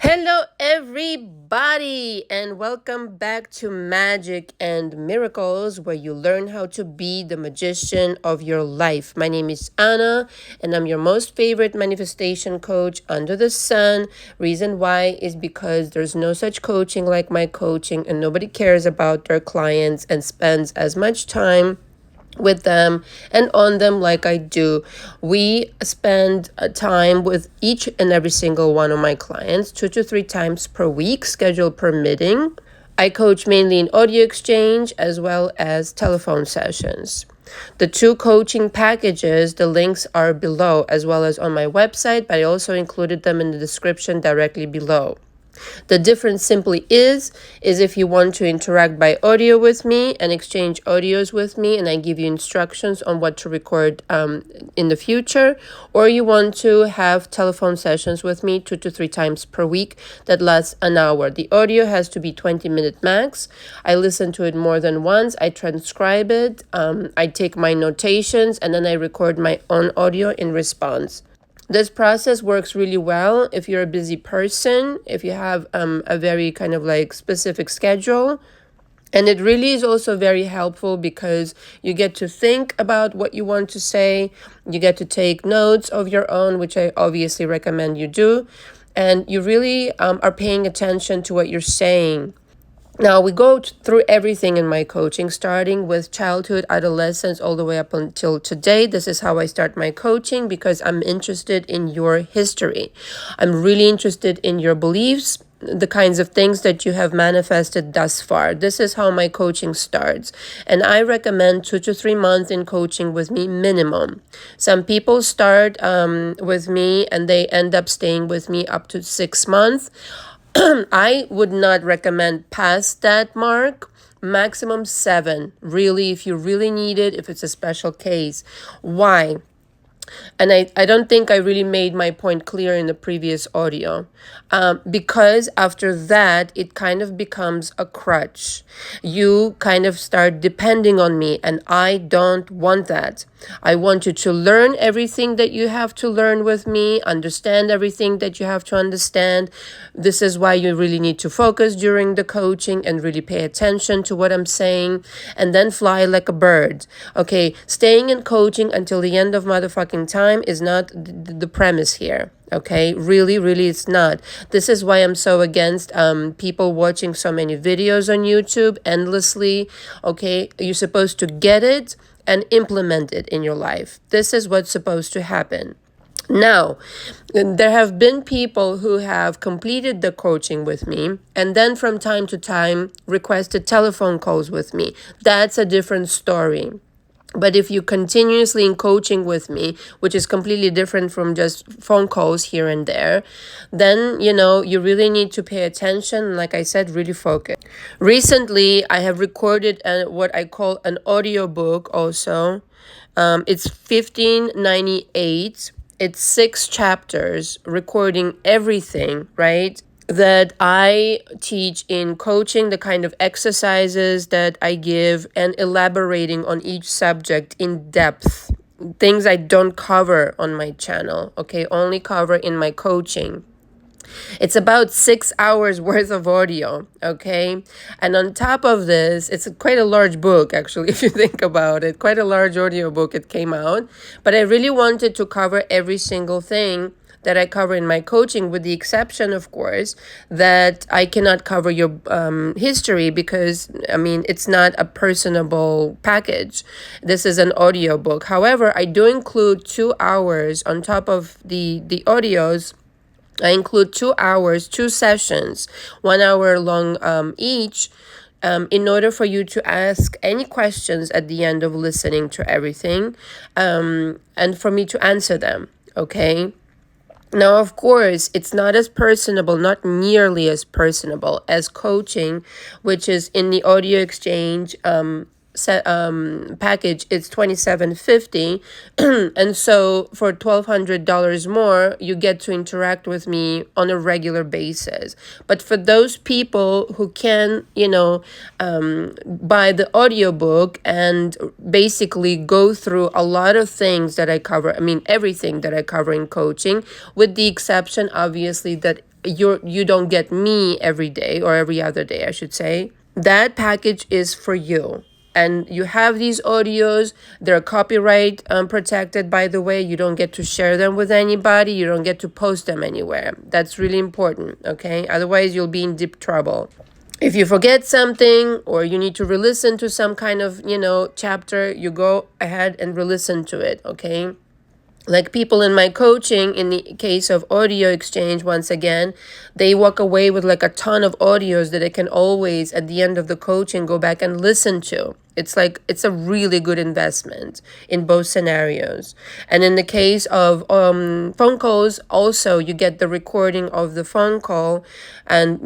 Hello, everybody, and welcome back to Magic and Miracles, where you learn how to be the magician of your life. My name is Anna, and I'm your most favorite manifestation coach under the sun. Reason why is because there's no such coaching like my coaching, and nobody cares about their clients and spends as much time with them and on them like I do. We spend time with each and every single one of my clients 2 to 3 times per week, schedule permitting. I coach mainly in audio exchange as well as telephone sessions. The two coaching packages, the links are below as well as on my website, but I also included them in the description directly below. The difference simply is if you want to interact by audio with me and exchange audios with me, and I give you instructions on what to record in the future, or you want to have telephone sessions with me 2 to 3 times per week that lasts an hour. The audio has to be 20-minute max. I listen to it more than once. I transcribe it. I take my notations, and then I record my own audio in response. This process works really well if you're a busy person, if you have a very kind of like specific schedule. And it really is also very helpful because you get to think about what you want to say. You get to take notes of your own, which I obviously recommend you do. And you really are paying attention to what you're saying. Now, we go through everything in my coaching, starting with childhood, adolescence, all the way up until today. This is how I start my coaching because I'm interested in your history. I'm really interested in your beliefs, the kinds of things that you have manifested thus far. This is how my coaching starts. And I recommend 2 to 3 months in coaching with me minimum. Some people start with me and they end up staying with me up to 6 months. I would not recommend past that mark. Maximum 7, really, if you really need it, if it's a special case. Why? And I don't think I really made my point clear in the previous audio. Because after that, it kind of becomes a crutch. You kind of start depending on me, and I don't want that. I want you to learn everything that you have to learn with me, understand everything that you have to understand. This is why you really need to focus during the coaching and really pay attention to what I'm saying, and then fly like a bird. Okay, staying in coaching until the end of motherfucking time is not the premise here. Okay, really, it's not. This is why I'm so against people watching so many videos on YouTube endlessly. Okay, you're supposed to get it and implement it in your life. This is what's supposed to happen. Now, there have been people who have completed the coaching with me and then from time to time requested telephone calls with me. That's a different story. But if you continuously in coaching with me, which is completely different from just phone calls here and there, then, you really need to pay attention. Like I said, really focus. Recently, I have recorded what I call an audiobook also. It's $15.98. It's 6 chapters recording everything, right? That I teach in coaching, the kind of exercises that I give, and elaborating on each subject in depth. Things I don't cover on my channel, okay? Only cover in my coaching. It's about 6 hours worth of audio, okay? And on top of this, it's quite a large book, actually, if you think about it. Quite a large audio book it came out. But I really wanted to cover every single thing that I cover in my coaching, with the exception, of course, that I cannot cover your history because, it's not a personable package. This is an audio book. However, I do include 2 hours on top of the audios. I include 2 hours, 2 sessions, 1 hour long each, in order for you to ask any questions at the end of listening to everything, and for me to answer them, okay? Now, of course, it's not as personable, not nearly as personable as coaching, which is in the audio exchange package. It's $27.50, and so for $1,200 more, you get to interact with me on a regular basis. But for those people who can, buy the audiobook and basically go through a lot of things that I cover, everything that I cover in coaching, with the exception, obviously, that you don't get me every day, or every other day, I should say. That package is for you. And you have these audios. They're copyright protected, by the way. You don't get to share them with anybody. You don't get to post them anywhere. That's really important, okay? Otherwise, you'll be in deep trouble. If you forget something, or you need to re-listen to some kind of, chapter, you go ahead and re-listen to it, okay? Like people in my coaching, in the case of audio exchange, once again, they walk away with like a ton of audios that they can always, at the end of the coaching, go back and listen to. It's a really good investment in both scenarios. And in the case of phone calls, also you get the recording of the phone call, and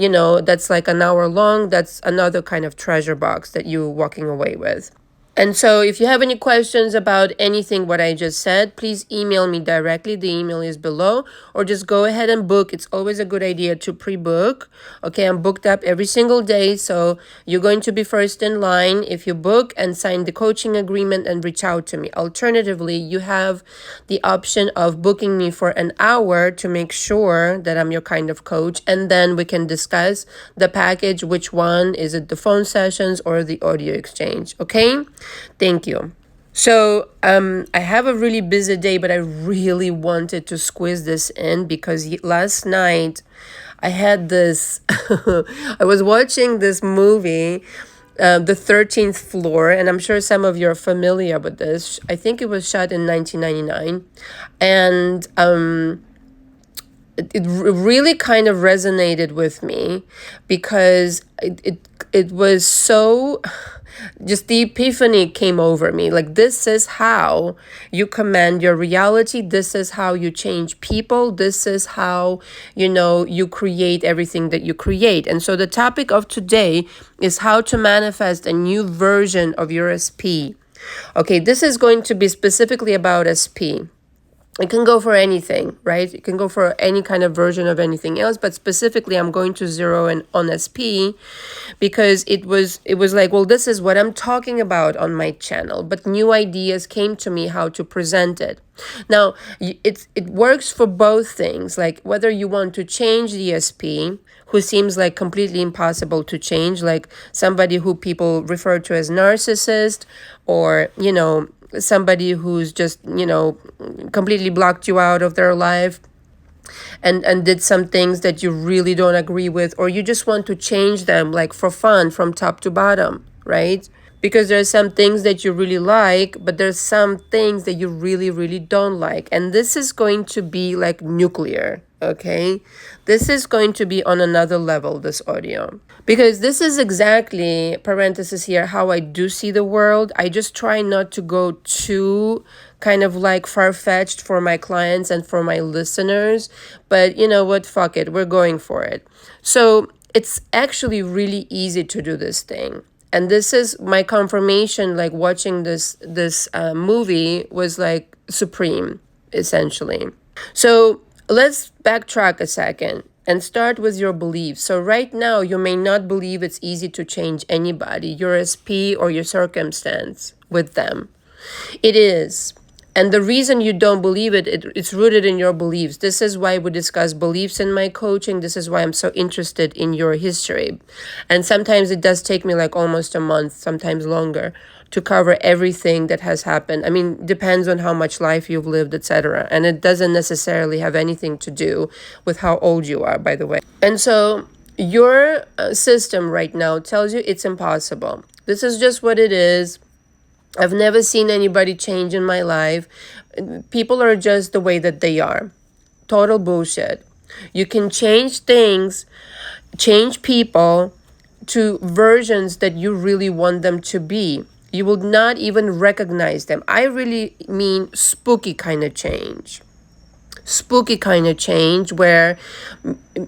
that's like an hour long. That's another kind of treasure box that you're walking away with. And so if you have any questions about anything what I just said, please email me directly. The email is below, or just go ahead and book. It's always a good idea to pre-book. Okay, I'm booked up every single day, so you're going to be first in line if you book and sign the coaching agreement and reach out to me. Alternatively, you have the option of booking me for an hour to make sure that I'm your kind of coach, and then we can discuss the package. Which one is it, the phone sessions or the audio exchange? Okay. Thank you. So I have a really busy day, but I really wanted to squeeze this in because last night I had this, I was watching this movie, The 13th Floor, and I'm sure some of you are familiar with this. I think it was shot in 1999, and it really kind of resonated with me because it was so, just the epiphany came over me. Like, this is how you command your reality. This is how you change people. This is how, you create everything that you create. And so the topic of today is how to manifest a new version of your SP. Okay, this is going to be specifically about SP. It can go for anything, right? It can go for any kind of version of anything else, but specifically I'm going to zero in on SP because it was like, well, this is what I'm talking about on my channel, but new ideas came to me how to present it. Now, it works for both things, like whether you want to change the SP, who seems like completely impossible to change, like somebody who people refer to as narcissist, or, somebody who's just, completely blocked you out of their life and did some things that you really don't agree with, or you just want to change them like for fun from top to bottom, right? Because there's some things that you really like, but there's some things that you really, really don't like. And this is going to be like nuclear, okay? This is going to be on another level, this audio. Because this is exactly, parenthesis here, how I do see the world. I just try not to go too kind of like far-fetched for my clients and for my listeners. But you know what? Fuck it. We're going for it. So it's actually really easy to do this thing. And this is my confirmation, like watching this movie was like supreme, essentially. So let's backtrack a second and start with your beliefs. So right now, you may not believe it's easy to change anybody, your SP or your circumstance with them. It is. And the reason you don't believe it's rooted in your beliefs. This is why we discuss beliefs in my coaching. This is why I'm so interested in your history. And sometimes it does take me like almost a month, sometimes longer, to cover everything that has happened. I mean, depends on how much life you've lived, etc. And it doesn't necessarily have anything to do with how old you are, by the way. And so your system right now tells you it's impossible. This is just what it is. I've never seen anybody change in my life. People are just the way that they are. Total bullshit. You can change things, change people to versions that you really want them to be. You will not even recognize them. I really mean spooky kind of change. Spooky kind of change where,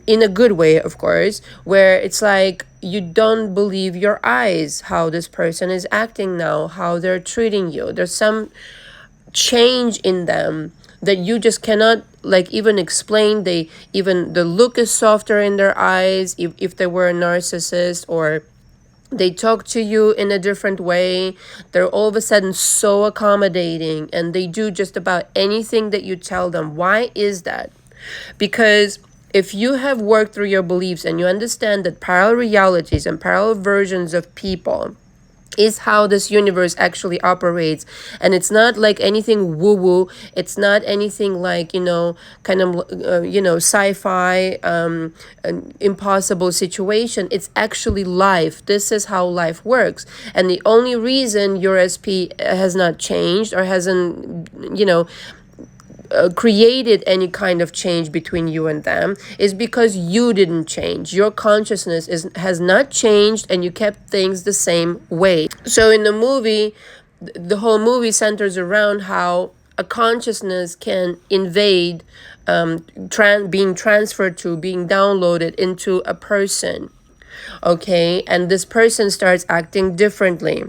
in a good way, of course, where it's like you don't believe your eyes, how this person is acting now, how they're treating you. There's some change in them that you just cannot like even explain. The look is softer in their eyes if they were a narcissist, or they talk to you in a different way. They're all of a sudden so accommodating, and they do just about anything that you tell them. Why is that? Because if you have worked through your beliefs and you understand that parallel realities and parallel versions of people is how this universe actually operates, and it's not like anything woo woo, it's not anything like, kind of sci-fi, an impossible situation. It's actually life. This is how life works, and the only reason your SP has not changed or hasn't created any kind of change between you and them is because you didn't change. Your consciousness has not changed, and you kept things the same way. So in the movie, the whole movie centers around how a consciousness can invade, being transferred to, being downloaded into a person. Okay, and this person starts acting differently.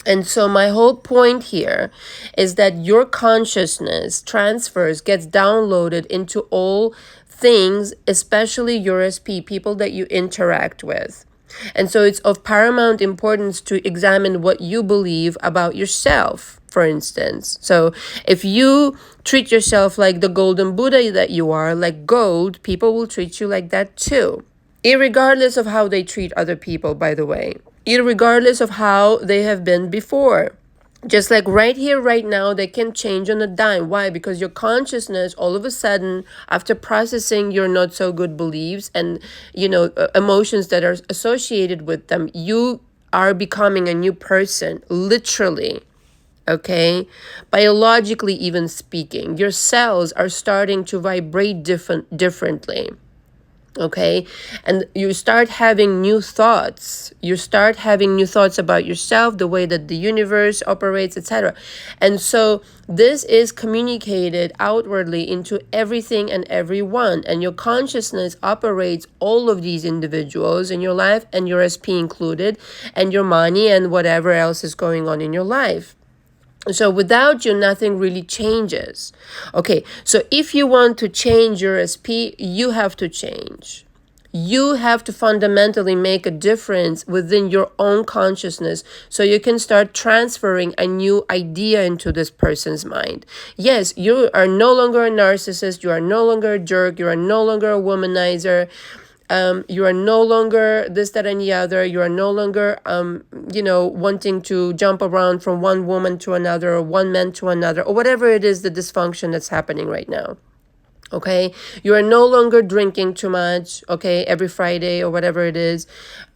And so my whole point here is that your consciousness transfers, gets downloaded into all things, especially your SP, people that you interact with. And so it's of paramount importance to examine what you believe about yourself, for instance. So if you treat yourself like the golden Buddha that you are, like gold, people will treat you like that too. Irregardless of how they treat other people, by the way. Irregardless of how they have been before. Just like right here, right now, they can change on a dime. Why? Because your consciousness, all of a sudden, after processing your not so good beliefs and, emotions that are associated with them, you are becoming a new person, literally. Okay? Biologically, even speaking, your cells are starting to vibrate differently. Okay, and you start having new thoughts. You start having new thoughts about yourself, the way that the universe operates, etc. And so this is communicated outwardly into everything and everyone. And your consciousness operates all of these individuals in your life, and your SP included, and your money, and whatever else is going on in your life. So without you, nothing really changes. Okay, so if you want to change your SP, you have to change. You have to fundamentally make a difference within your own consciousness so you can start transferring a new idea into this person's mind. Yes, you are no longer a narcissist. You are no longer a jerk. You are no longer a womanizer. You are no longer this, that, and the other. You are no longer, wanting to jump around from one woman to another or one man to another or whatever it is, the dysfunction that's happening right now. Okay, you are no longer drinking too much, okay, every Friday or whatever it is.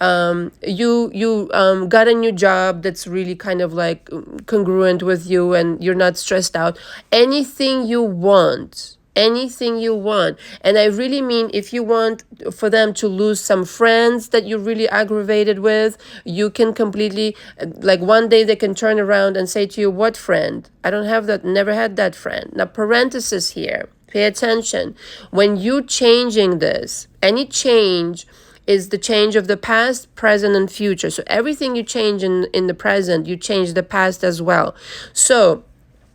You got a new job that's really kind of like congruent with you, and you're not stressed out. Anything you want. And I really mean, if you want for them to lose some friends that you're really aggravated with, you can completely, like one day they can turn around and say to you, what friend? I don't have that, never had that friend. Now, parenthesis here, pay attention. When you changing this, any change is the change of the past, present, and future. So everything you change in the present, you change the past as well. So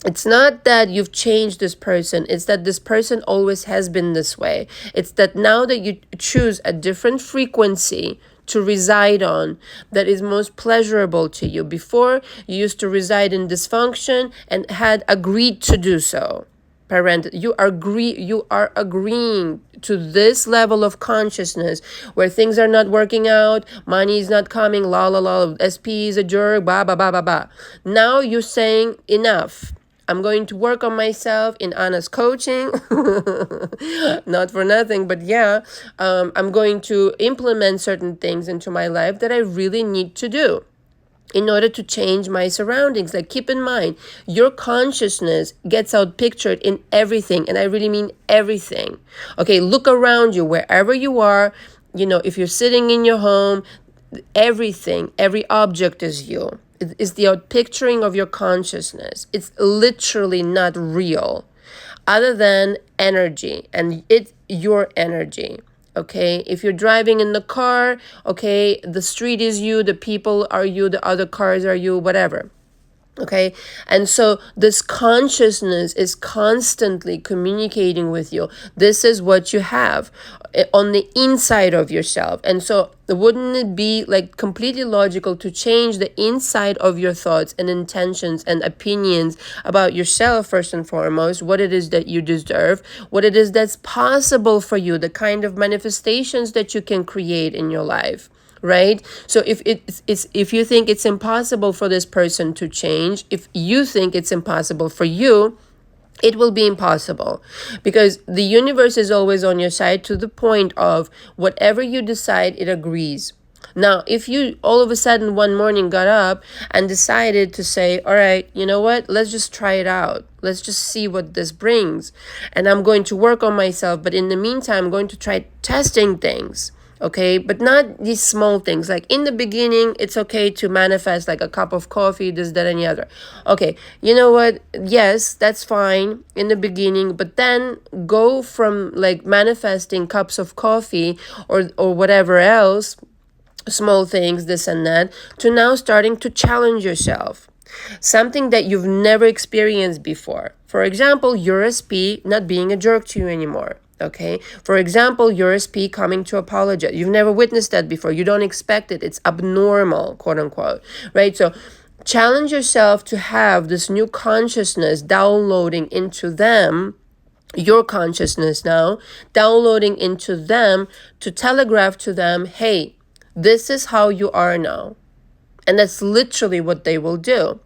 it's not that you've changed this person. It's that this person always has been this way. It's that now that you choose a different frequency to reside on that is most pleasurable to you. Before, you used to reside in dysfunction and had agreed to do so. You are agreeing to this level of consciousness where things are not working out, money is not coming, SP is a jerk, blah, blah, blah, blah, blah. Now you're saying enough. I'm going to work on myself in Anna's coaching, not for nothing, but yeah, I'm going to implement certain things into my life that I really need to do in order to change my surroundings. Like, keep in mind, your consciousness gets out pictured in everything, and I really mean everything. Okay, look around you, wherever you are, if you're sitting in your home, everything, every object is you. It is the outpicturing of your consciousness. It's literally not real, other than energy, and it's your energy. Okay, if you're driving in the car, okay, the street is you, the people are you, the other cars are you, whatever. Okay. And so this consciousness is constantly communicating with you. This is what you have on the inside of yourself. And so wouldn't it be like completely logical to change the inside of your thoughts and intentions and opinions about yourself, first and foremost, what it is that you deserve, what it is that's possible for you, the kind of manifestations that you can create in your life? Right? So if you think it's impossible for this person to change, if you think it's impossible for you, it will be impossible, because the universe is always on your side, to the point of whatever you decide, it agrees. Now, if you all of a sudden one morning got up and decided to say, all right, you know what, let's just try it out. Let's just see what this brings. And I'm going to work on myself. But in the meantime, I'm going to try testing things. Okay, but not these small things. Like in the beginning, it's okay to manifest like a cup of coffee, this, that, and the other. Okay, you know what? Yes, that's fine in the beginning, but then go from like manifesting cups of coffee or whatever else, small things, this and that, to now starting to challenge yourself. Something that you've never experienced before. For example, your SP not being a jerk to you anymore. Okay. For example, your SP coming to apologize. You've never witnessed that before. You don't expect it. It's abnormal, quote unquote. Right. So challenge yourself to have this new consciousness downloading into them, your consciousness now, downloading into them to telegraph to them, hey, this is how you are now. And that's literally what they will do.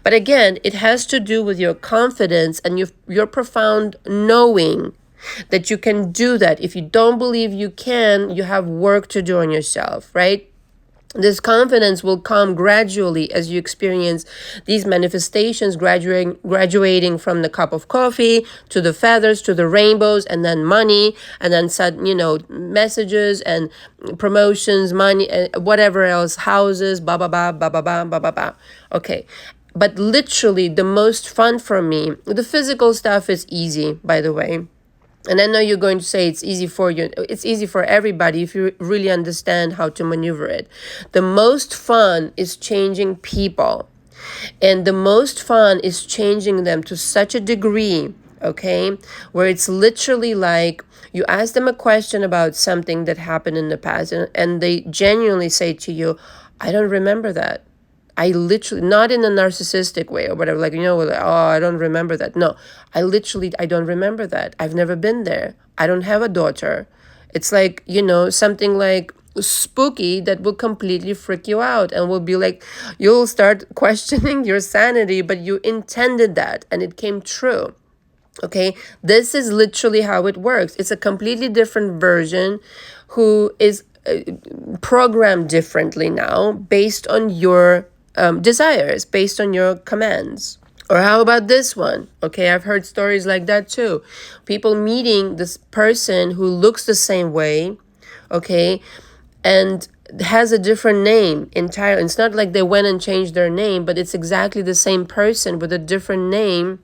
But again, it has to do with your confidence and your profound knowing that you can do that. If you don't believe you can, you have work to do on yourself, right? This confidence will come gradually as you experience these manifestations, graduating from the cup of coffee to the feathers to the rainbows, and then money, and then messages and promotions, money, and whatever else, houses, ba ba ba ba ba ba ba ba ba. Okay. But literally the most fun for me, the physical stuff is easy, by the way. And I know you're going to say it's easy for you. It's easy for everybody if you really understand how to maneuver it. The most fun is changing people. And the most fun is changing them to such a degree, okay, where it's literally like you ask them a question about something that happened in the past, and they genuinely say to you, I don't remember that. I literally, not in a narcissistic way or whatever, like, I don't remember that. No, I don't remember that. I've never been there. I don't have a daughter. It's like, something like spooky that will completely freak you out and will be like, you'll start questioning your sanity, but you intended that and it came true. Okay, this is literally how it works. It's a completely different version who is programmed differently now based on your desires, based on your commands. Or how about this one? Okay, I've heard stories like that too. People meeting this person who looks the same way, okay, and has a different name entirely. It's not like they went and changed their name, but it's exactly the same person with a different name,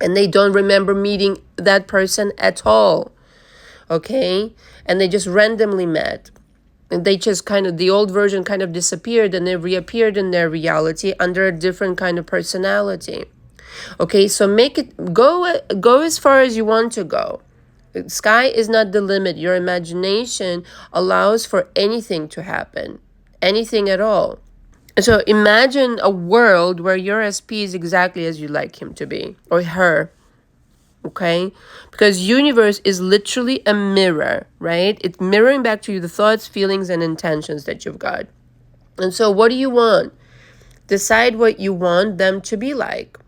and they don't remember meeting that person at all, okay, and they just randomly met. And they just the old version kind of disappeared and they reappeared in their reality under a different kind of personality. Okay, so make it go as far as you want to go. Sky is not the limit. Your imagination allows for anything to happen, anything at all. So imagine a world where your SP is exactly as you like him to be, or her. Okay, because universe is literally a mirror, right? It's mirroring back to you the thoughts, feelings, and intentions that you've got. And so what do you want? Decide what you want them to be like.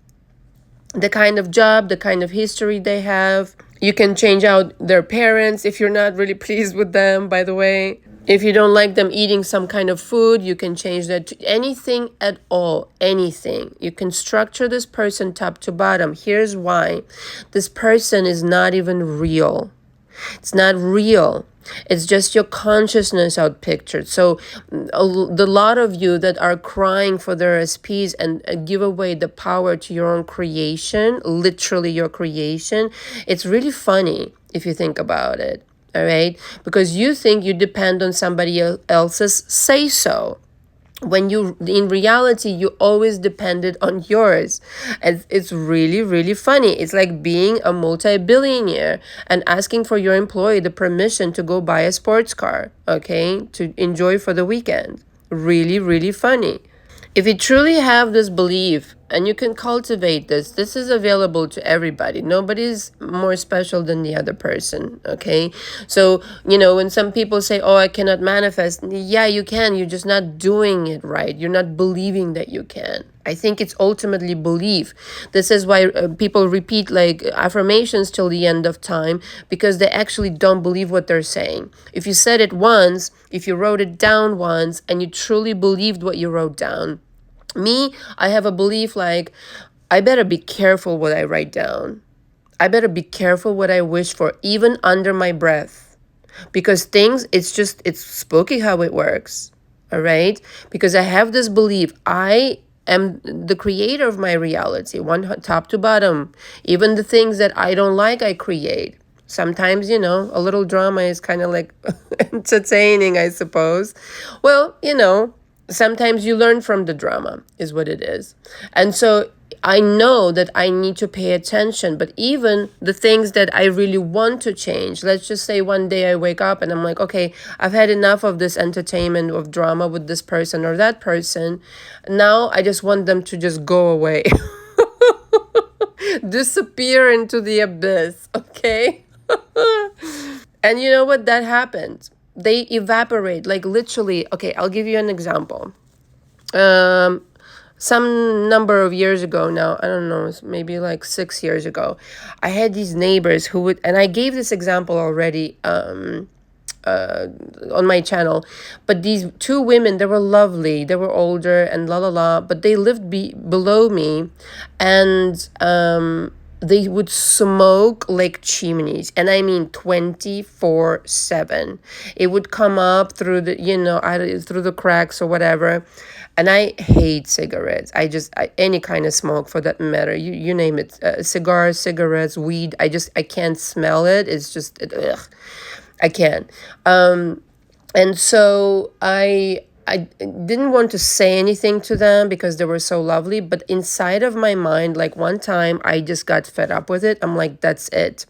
The kind of job, the kind of history they have. You can change out their parents if you're not really pleased with them, by the way. If you don't like them eating some kind of food, you can change that to anything at all, anything. You can structure this person top to bottom. Here's why. This person is not even real. It's not real. It's just your consciousness outpictured. So the lot of you that are crying for their SPs and give away the power to your own creation, literally your creation, it's really funny if you think about it. All right, because you think you depend on somebody else's say-so, when you, in reality, you always depended on yours. And it's really, really funny. It's like being a multi-billionaire and asking for your employee the permission to go buy a sports car, okay, to enjoy for the weekend. Really, really funny. If you truly have this belief and you can cultivate this is available to everybody. Nobody's more special than the other person, okay? So, when some people say, oh, I cannot manifest, yeah, you can. You're just not doing it right. You're not believing that you can. I think it's ultimately belief. This is why people repeat like affirmations till the end of time, because they actually don't believe what they're saying. If you said it once, if you wrote it down once, and you truly believed what you wrote down. Me, I have a belief like, I better be careful what I write down. I better be careful what I wish for, even under my breath. Because it's spooky how it works. All right? Because I have this belief. I am the creator of my reality, top to bottom. Even the things that I don't like, I create. Sometimes, a little drama is kind of like entertaining, I suppose. Well, sometimes you learn from the drama, is what it is. And so I know that I need to pay attention, but even the things that I really want to change, let's just say one day I wake up and I'm like, okay, I've had enough of this entertainment of drama with this person or that person. Now I just want them to just go away. Disappear into the abyss, okay? And you know what? That happened. They evaporate, like literally. Okay, I'll give you an example. Some number of years ago now, I don't know, maybe like 6 years ago, I had these neighbors who would, and I gave this example already on my channel, but these two women, they were lovely, they were older and la la la, but they lived below me, and they would smoke like chimneys, and I mean 24/7. It would come up through through the cracks or whatever. And I hate cigarettes. Any kind of smoke for that matter. You name it. Cigars, cigarettes, weed. I can't smell it. It's just, ugh. I can't. And so I didn't want to say anything to them because they were so lovely. But inside of my mind, like one time I just got fed up with it. I'm like, that's it.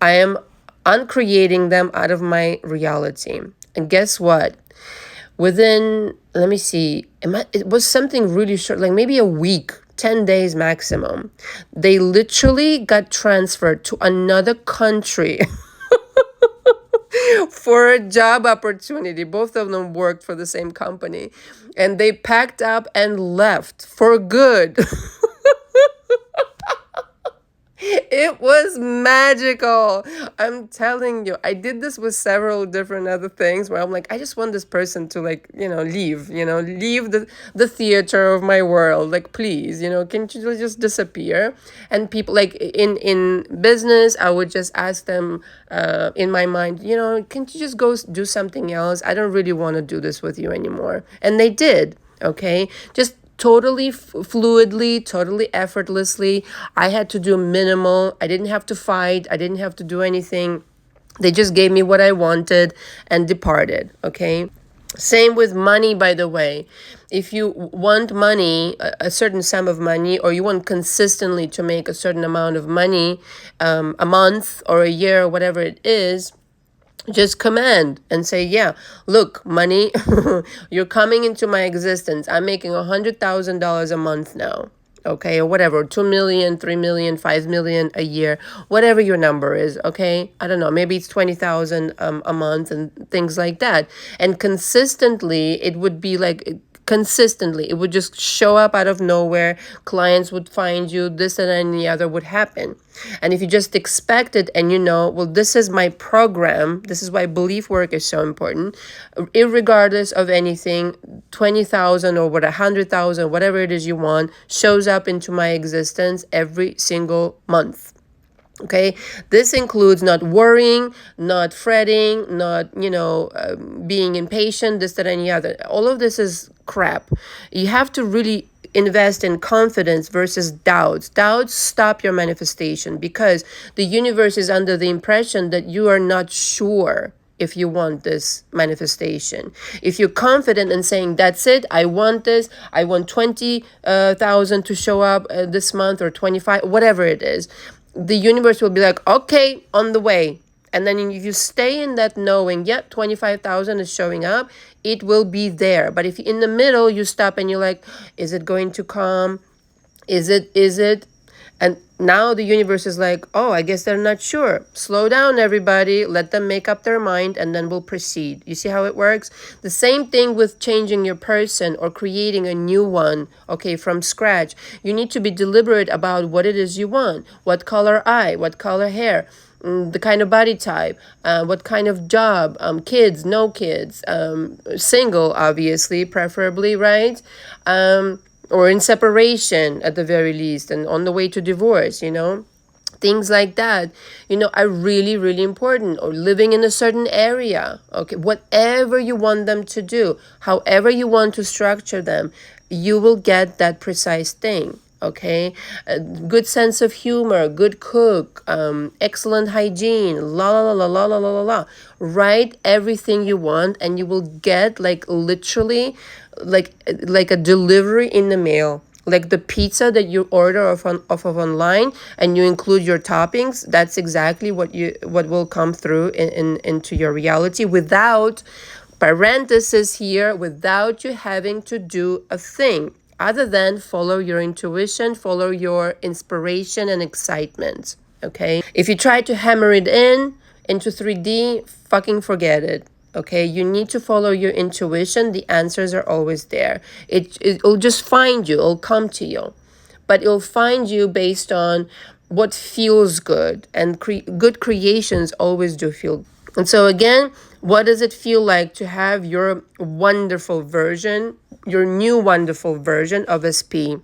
I am uncreating them out of my reality. And guess what? Within, let me see, it was something really short, like maybe a week, 10 days maximum. They literally got transferred to another country for a job opportunity. Both of them worked for the same company. And they packed up and left for good. It was magical. I'm telling you. I did this with several different other things where I'm like, I just want this person to leave, leave the theater of my world. Like, please, can you just disappear? And people like in business, I would just ask them in my mind, can you just go do something else? I don't really want to do this with you anymore. And they did. Okay. Just totally fluidly, totally effortlessly. I had to do minimal. I didn't have to fight. I didn't have to do anything. They just gave me what I wanted and departed, okay? Same with money, by the way. If you want money, a certain sum of money, or you want consistently to make a certain amount of money a month or a year or whatever it is, just command and say, yeah, look, money, you're coming into my existence. I'm making $100,000 a month now. Okay, or whatever, 2 million, 3 million, 5 million a year, whatever your number is, okay? I don't know, maybe it's 20,000 a month and things like that. And consistently, it would be like, consistently, it would just show up out of nowhere. Clients would find you, this and the other would happen. And if you just expect it and well, this is my program, this is why belief work is so important, irregardless of anything, 20,000 or 100,000, whatever it is you want, shows up into my existence every single month. Okay, this includes not worrying, not fretting, not, being impatient, this, that, and the other. All of this is crap. You have to really invest in confidence versus doubts. Doubts stop your manifestation because the universe is under the impression that you are not sure. if you want this manifestation. If you're confident in saying, that's it, I want this, I want 20,000 to show up this month, or 25, whatever it is, the universe will be like, okay, on the way. And then if you stay in that knowing, yep, 25,000 is showing up, it will be there. But if in the middle you stop and you're like, is it going to come? Is it? And now the universe is like, oh, I guess they're not sure. Slow down, everybody. Let them make up their mind, and then we'll proceed. You see how it works? The same thing with changing your person or creating a new one, okay, from scratch. You need to be deliberate about what it is you want. What color eye, what color hair, the kind of body type, what kind of job, kids, no kids, single, obviously, preferably, right? Or in separation at the very least, and on the way to divorce, things like that, are really, really important. Or living in a certain area, okay, whatever you want them to do, however you want to structure them, you will get that precise thing. Okay, a good sense of humor, good cook, excellent hygiene, la la la la la la la la. Write everything you want, and you will get like literally, like a delivery in the mail. Like the pizza that you order off of online, and you include your toppings. That's exactly what will come through into your reality, without parenthesis here, without you having to do a thing other than follow your intuition, follow your inspiration and excitement. Okay, if you try to hammer it into 3D, fucking forget it. Okay, you need to follow your intuition. The answers are always there. It'll just find you, it'll come to you, but it'll find you based on what feels good, and good creations always do feel good. And so again, what does it feel like to have your wonderful version, your new wonderful version of SP?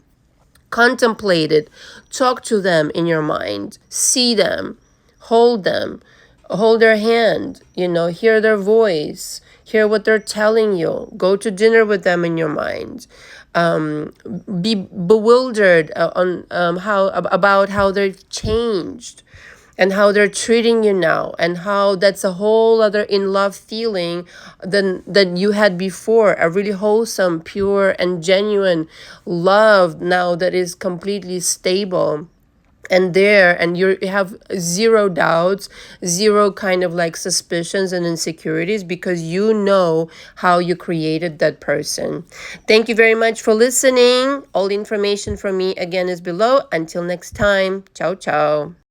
Contemplate it, talk to them in your mind, see them, hold their hand, hear their voice, hear what they're telling you, go to dinner with them in your mind, be bewildered about how they've changed, and how they're treating you now, and how that's a whole other in love feeling than you had before. A really wholesome, pure, and genuine love now that is completely stable and there, and you have zero doubts, zero kind of like suspicions and insecurities, because you know how you created that person. Thank you very much for listening. All the information from me again is below. Until next time, ciao ciao.